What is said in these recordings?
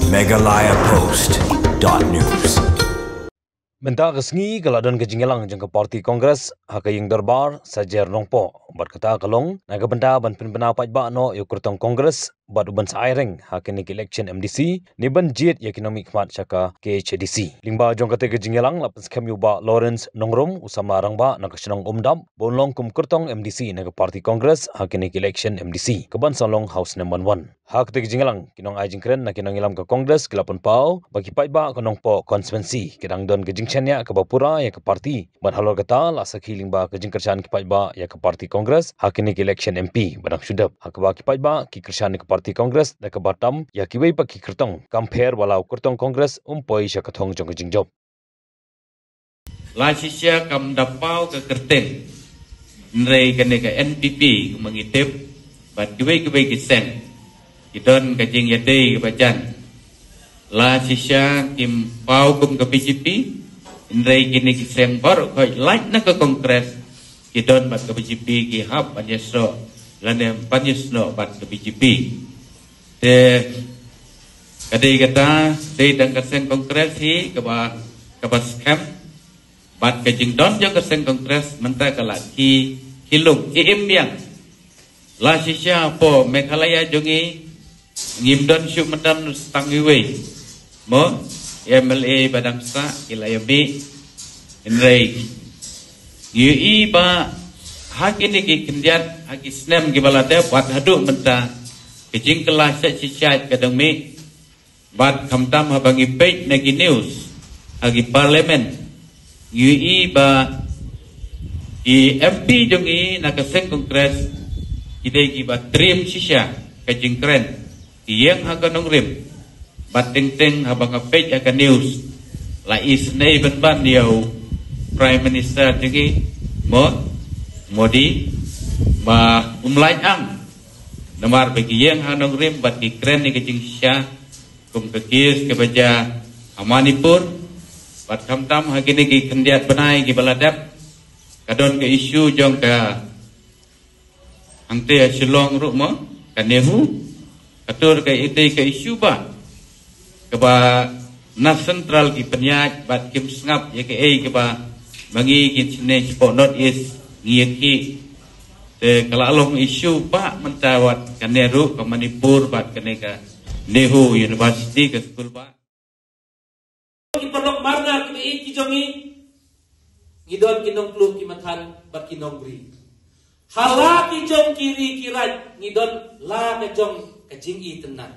megalayapost.news. Benta kesngi keladon kejinggelang jangka parti Kongres hakaying darbar sajer nongpo berkata kalong naga benda ban penbena pajba no yukurtong Kongres bat uban saireng hakinik election MDC niban jit ekonomik mat chaka KHDC lingba jong kate kejinggelang lapas kem yuba Lawrence Nongrom usama rangba nakasenong umdam bonlong kum kurtong MDC naga parti Kongres hakinik election MDC keban salong house number 1 hak te kejinggelang kinong ajing kren na kinong ilam ke Kongres kelapun pau bagi pajba kanong po konstituensi kedang don kejingchanya ke bapura ya ke parti ban halor kata lasak hilingba kejingkersan ke pajba ya ke parti Kongres hakinik election MP badang sudap hak ba ki pajba ki kersan ke parti Kongres da ke batam ya ki wei pa ki kertong compare walau kertong Kongres umpoi sya kathong jong kejingjob la sisya kam dapau ke kerten nrei kene ke NPP mengitip bat ki wei ki sen idon kajing yadei ke bajan la sisya kim pau kum ke PCP nrei kini ki sen bor ko like na ke Kongres idon bat ke PCP ki hab panjesro lane panjesno bat ke PCP de kadai kata dei dang kesen Kongres hi ke ba scam bat ke jingdon jo kesen Kongres mentah ke laki hilung yang la sisya po Meghalaya jongi ngimdon syuk mendan stangiwe mo MLA badangsa ilayami inrei yui ba hakini ki kendiat haki snem ki balade buat haduk menta kejing kelas sisya kadang mi bat kamtam habangi page nagi news hagi parlemen yui ba i MP jongi nakaseng Kongres idai ki ba trim sisya kejing keren yang akan nongrim bating-ting habang apej akan news la isnei ban diau Prime Minister tinggi Modi ba umlai ang namar bagi yang akan nongrim bat ki keren ni kecing sya kum kekis ke baja Amanipur bat kamtam hakini ki kendiat benai ki baladap kadon ke isu jong ka angte silong ru mo kanehu atur ke ide ke isu ba keba nas sentral ki penyaj bat kim sngap ya ke ba bangi ki sine cipo not is ngieki te kalalong isu ba mentawat kaneru ke Manipur bat keneka Nehu University ke school ba ki perlok marna ki jongi ngidon kinong plu ki mathan bat kinong bri hala ki jong kiri kirat ngidon la ke jong kajing i tenan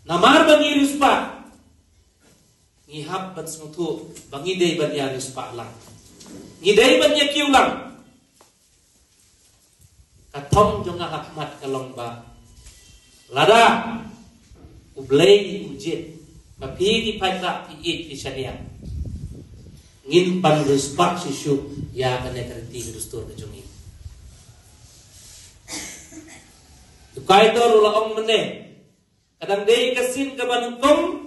namar bangi ruspa ngihap ban smutu bangi dei ban ya ruspa lang ngidei ban ya kiu lang kathong jonga hakmat kalong ba lada ublei ujit papi ki paita ki it ki shania ngin pan ruspa sisu ya kane kerti rustur kejungi Kaya itu ong mene kadang dei kesin ke banungkong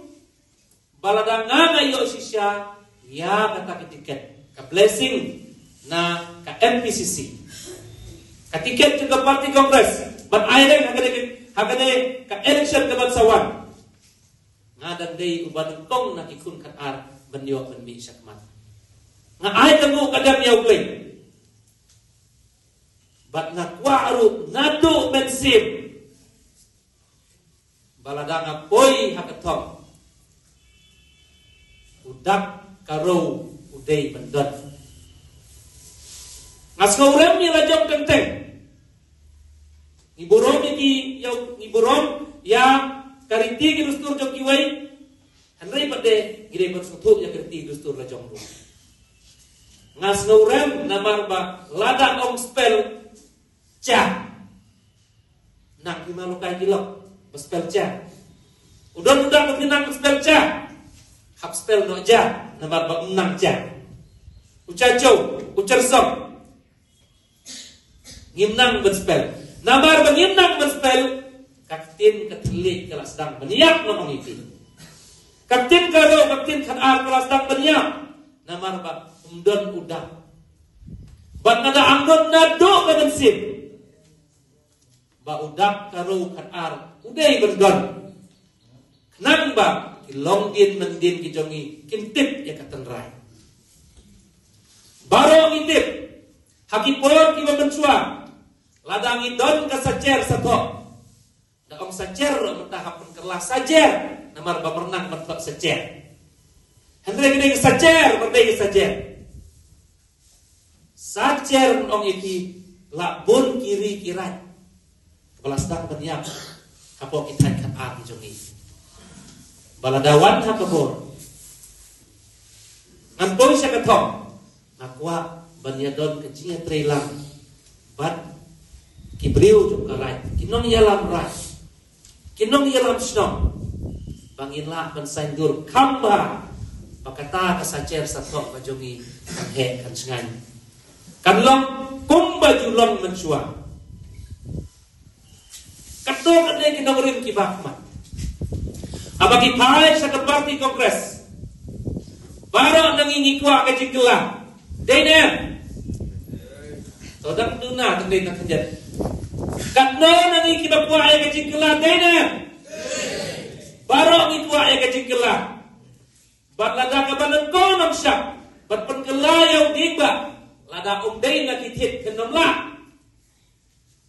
baladanga ngayo sisya ya kata ketiket ke blessing na ke MPCC ketiket ke parti Kongres ban aireng hagade ke election ke bansawan ngadang dei ubanungkong na ikun kat ar banyo banmi syakmat nga ay temu kadam yaw play bat nakwa aru nado bensip baladanga poi hakatong udak karo udai bendot ngaskaurem ni rajong kenteng ngiburom ki ya kariti ki rustur jokiwai hanrei pade gire bersutu ya kariti rustur rajong ru ngaskaurem namar ba lada ong spell cha nak dimalukai kilok spell cha udon menginang spell cha hap spell no ja namar ba unang cha ucaco ucersok ngimnang ben spell namar ba ngimnang ben spell kaktin katlik kelas dang beniak ngomong itu kaktin karo kaktin kan ar kelas dang beniak namar ba umdon udang bat nada angdon nado ka bensin ba udak karo kan ar udai berdon kenang ba long din mendin ki jongi kintip ya katenrai baro ngitip hakipor ki babensuang ladangi don ka sacer sato da ong sacer mentahap kelas sacer namar ba pernah mentok sacer hendre gede sacer berdai sacer sacer ong iti labun kiri kirai kepala stang berniak kapok kita kan ar ki jongi baladawan hakabor ngantoy siya katong nakwa banyadon kecingnya trailang bat kibriu jom karai kinong yalam rai kinong yalam snong banginlah pensaindur kamba pakata kasacer satok bajongi he kan sengan kanlong kumba julong mensuang kato kadai kinong rim kibakmat abagi pai sa parti kongres baro nangingi kuah ke jingkelah dene todang duna tendai nak kenjat katno nangingi kuah ke jingkelah dene baro ngi kuah ke jingkelah bat lada ka banan ko nam syak bat penkelayau diba lada dei na kitit kenomla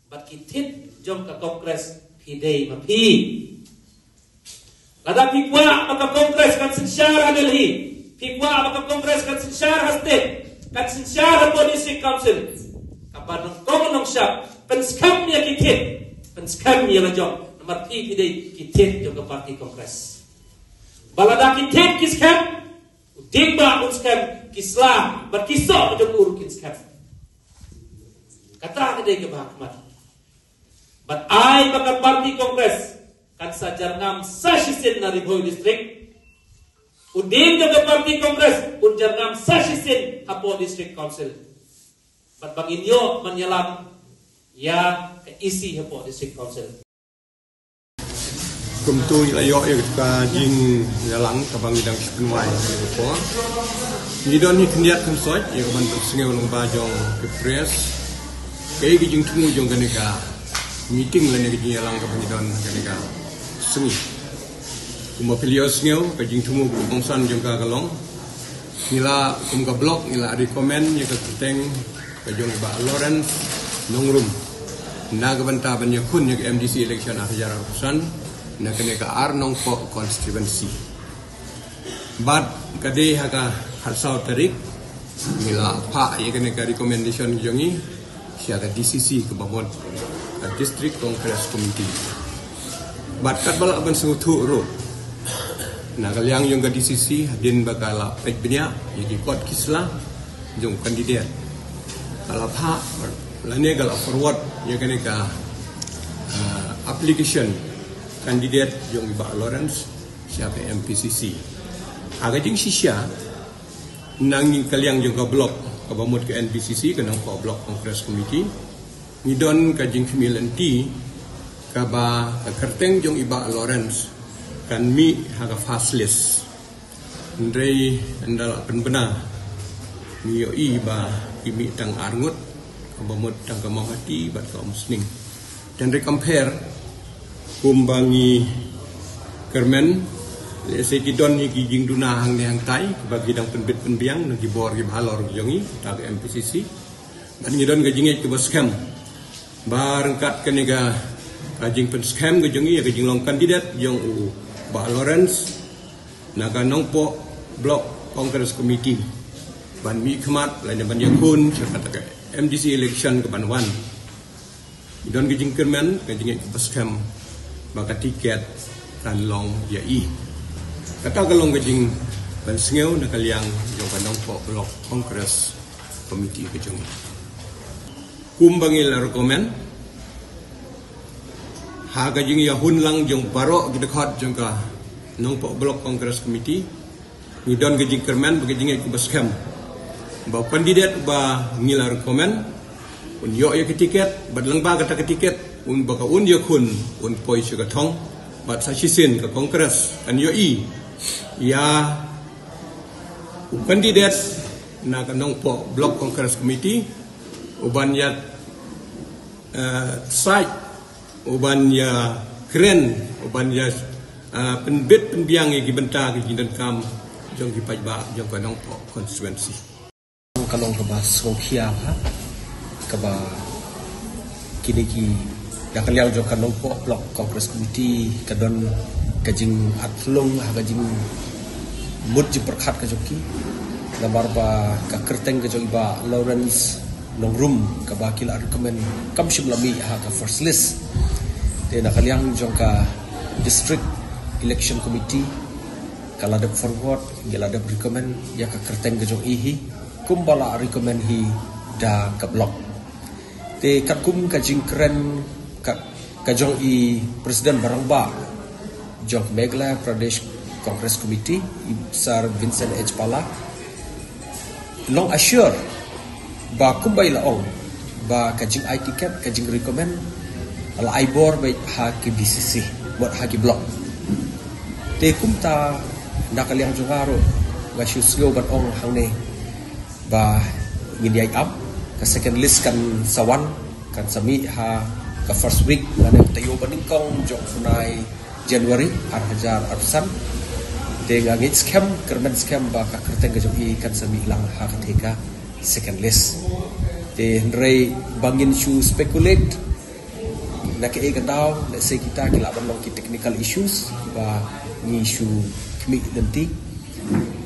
bat kitit jom ka kongres pidei mapi lada pikwa maka kongres kan sinsyar Delhi pikwa maka kongres kan sinsyar haste kan sinsyar po district council kapanong komonong siya penskam niya kitit penskam niya lajong nomor pidei kitit yung parti kongres balada kitit kiskam utingba unskam kisla berkisok yung urukin skam kata kadai kebahakmat but I maka parti kongres kan sajar ngam sasisin na Riboy District uding jaga parti kongres unjar ngam sasisin Hapo District Council bat banginyo menyelam ya ke isi Hapo District Council kumtu ilayo ya ka jing yalang ka bangidang penwai ko ni don ni kendiat kan soi ya ban singeu long bajong ke press kay gijing tumu jong ganeka meeting la ne gijing yalang ka bangidon ganeka sungi kuma pilios ngeu kajing tumu bongsan jong ka kalong nila kum ka blog nila recommend ye ka teng kajong ba Lawrence nongrum naga banta ban yakun ye MDC election akhir urusan na kene ka ar nong po constituency bad kade haka harsau tarik nila pa ye kene ka recommendation jongi sia ka DCC ke bamon district congress committee bat kat balak ban sutu ro na kalyang yung ga DCC din bakala pek benya jadi kot kisla jong kandidat kala pha lane gal forward ya kene ka application kandidat jong ba Lawrence siapa MPCC aga jing sisya nang kalyang jong ka blok ka bamut ke NPCC kanang ko blok congress committee ngidon ka jing kemilanti kaba kerteng jong iba Lawrence kan mi haga fastless ndrei andal penbena mi yo iba imi tang arngut kabamut tang kamahati bat ka musning dan re compare kumbangi kermen se kidon iki jing duna hang ne hang tai bagi dang penbit penbiang nang gibor gi balor jongi tag MPCC ban ngidon ga jinge ke boskam barengkat kenega kajing pen scam gejongi ya kajing long kandidat yang ba Lawrence naga nongpo blok congress committee ban mi khmat lain ban yakun kata MDC election ke banwan don kajing kermen kajing ke scam maka tiket kan long ya i kata kalong kajing ban sngeu na kalyang yang ban nongpo blok congress committee kejongi kumbangil rekomend haga jing ya hun lang jong baro gidekat jong ka nong po blok congress committee ni don gejing kerman bagi jing ku baskam ba kandidat ba ngilar komen un yo ya tiket badlang ba kata tiket un baka un yo kun un poi suga thong bat sa sisin ka congress an yo i ya kandidat na ka nong po blok congress committee uban ya site uban ya keren uban ya penbit penbiang gi benta gi dan kam jong gi pajba jong kanong konstituensi kalong ke bas ngkhia ha ke ba kini ki dak liang jong kanong blok Congress Committee kadon kajing atlung ha kajing mud ji perkhat ka joki lambar ba ka kerteng ka jogi ba Lawrence nongrum ka ba kila recommend kam shimlami ha ka first list de nakaliang jong ka district election committee kala de forward gila de recommend ya ka kerteng ka jong ihi kumbala recommend hi da ka block te kakum ka jing keren ka jong i president barangba jong Meghalaya Pradesh Congress Committee Sir Vincent H. Pala long assure ba kumbai laong ba kajing IT cap kajing recommend ala ibor ba ha ki BCC buat ha ki block te kumta nakaliang jungaro ga shusgo ban ong hangne ba ngindi up ka second list kan sawan kan sami ha ka first week ngane tayo baningkong jong funai January 2000 te ngangit scam kermen scam ba ka kerteng ga jogi kan sami lang ha ka theka second list te rei bangin shu speculate na ke ga daw let's say kita kila ban long ki technical issues ba ni shu kmi nanti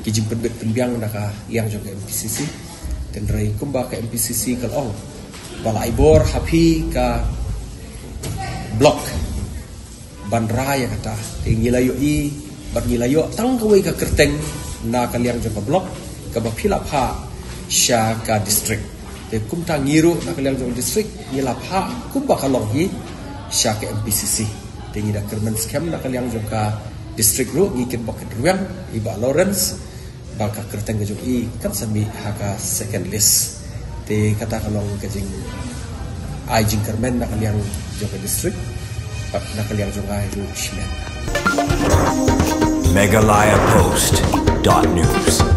ki jing penbet penbiang na ka liang jong MPCC ten rei kumba ka MPCC kal ong bala ibor happy ka block banraya kata ngilayo i bat ngilayo tang kawai ka kerteng na kaliang jong ka block ka ba philap ha sha ka district te kumta ngiru na kaliang jong district ngilap ha kumba ka long hi sha ka MPCC te ngida kermen scam na kaliang jong ka district ru ngikin boket ruang iba Lawrence ba ka kerteng ka jong i kan sami ha ka second list te kata kalong ka jing ai jing kermen na kaliang jong ka district nak liang jongai ru shimen Meghalaya Post.news